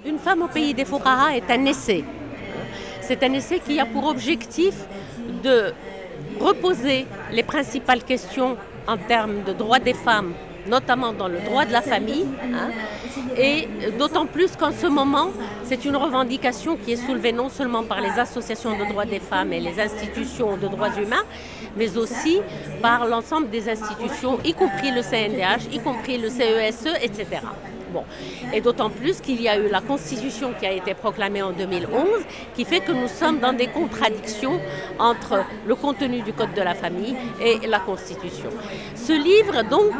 Une femme au pays des Fouqara est un essai. C'est un essai qui a pour objectif de reposer les principales questions en termes de droits des femmes, notamment dans le droit de la famille, et d'autant plus qu'en ce moment, c'est une revendication qui est soulevée non seulement par les associations de droits des femmes et les institutions de droits humains, mais aussi par l'ensemble des institutions, y compris le CNDH, y compris le CESE, etc. Bon. Et d'autant plus qu'il y a eu la Constitution qui a été proclamée en 2011, qui fait que nous sommes dans des contradictions entre le contenu du Code de la famille et la Constitution. Ce livre, donc,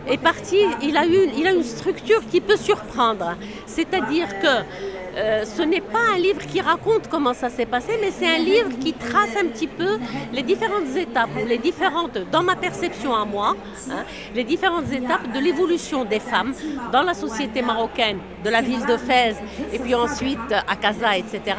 est parti, il a une structure qui peut surprendre. C'est-à-dire que ce n'est pas un livre qui raconte comment ça s'est passé, mais c'est un livre qui trace un petit peu les différentes étapes, les différentes, dans ma perception à moi, les différentes étapes de l'évolution des femmes dans la société marocaine, de la ville de Fès, et puis ensuite à Casa, etc.,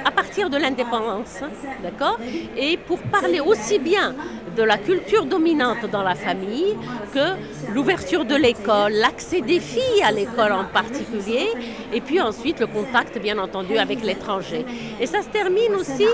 à partir de l'indépendance, d'accord ? Et pour parler aussi bien de la culture dominante dans la famille que l'ouverture de l'école, l'accès des filles à l'école en particulier, et puis ensuite le contact bien entendu avec l'étranger. Et ça se termine aussi,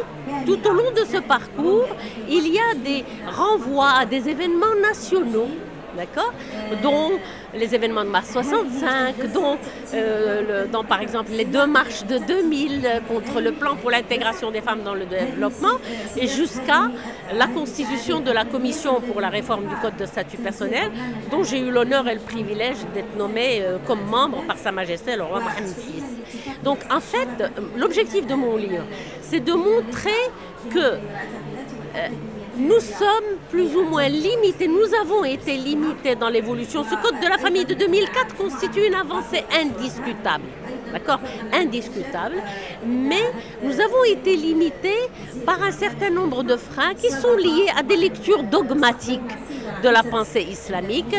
tout au long de ce parcours, il y a des renvois à des événements nationaux, d'accord, dont les événements de mars 65, dont par exemple les 2 marches de 2000 contre le plan pour l'intégration des femmes dans le développement, et jusqu'à la constitution de la commission pour la réforme du code de statut personnel, dont j'ai eu l'honneur et le privilège d'être nommée comme membre par Sa Majesté le roi Mohammed VI. Donc en fait, l'objectif de mon livre, c'est de montrer que nous sommes plus ou moins limités, nous avons été limités dans l'évolution. Ce code de la famille de 2004 constitue une avancée indiscutable, d'accord, indiscutable, mais nous avons été limités par un certain nombre de freins qui sont liés à des lectures dogmatiques de la pensée islamique,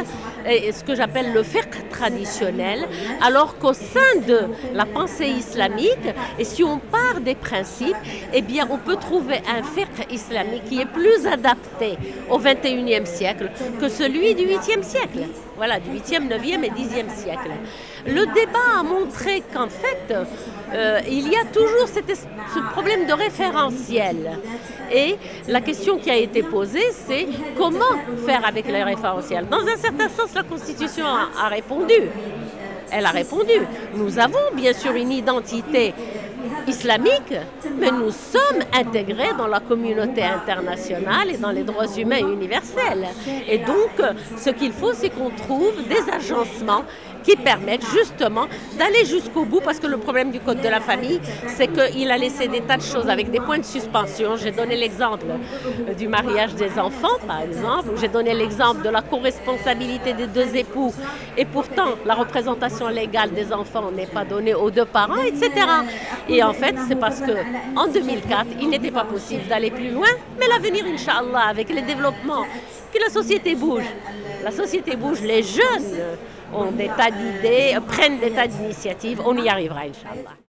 et ce que j'appelle le fiqh traditionnel, alors qu'au sein de la pensée islamique, et si on part des principes, eh bien on peut trouver un fiqh islamique qui est plus adapté au XXIe siècle que celui du 8e siècle, voilà, du 8e, 9e et 10e siècle. Le débat a montré qu'en fait, il y a toujours ce problème de référentiel. Et la question qui a été posée, c'est comment faire avec les référentiels. Dans un certain sens, la Constitution a répondu. Elle a répondu. Nous avons bien sûr une identité islamique, mais nous sommes intégrés dans la communauté internationale et dans les droits humains universels. Et donc, ce qu'il faut, c'est qu'on trouve des agencements qui permettent justement d'aller jusqu'au bout, parce que le problème du Code de la famille, c'est qu'il a laissé des tas de choses avec des points de suspension. J'ai donné l'exemple du mariage des enfants, par exemple, ou j'ai donné l'exemple de la co-responsabilité des 2 époux, et pourtant la représentation légale des enfants n'est pas donnée aux 2 parents, etc. Et en fait, c'est parce qu'en 2004, il n'était pas possible d'aller plus loin, mais l'avenir, Inch'Allah, avec les développements, que la société bouge. La société bouge, les jeunes ont des tas d'idées, prennent des tas d'initiatives, on y arrivera, Inch'Allah.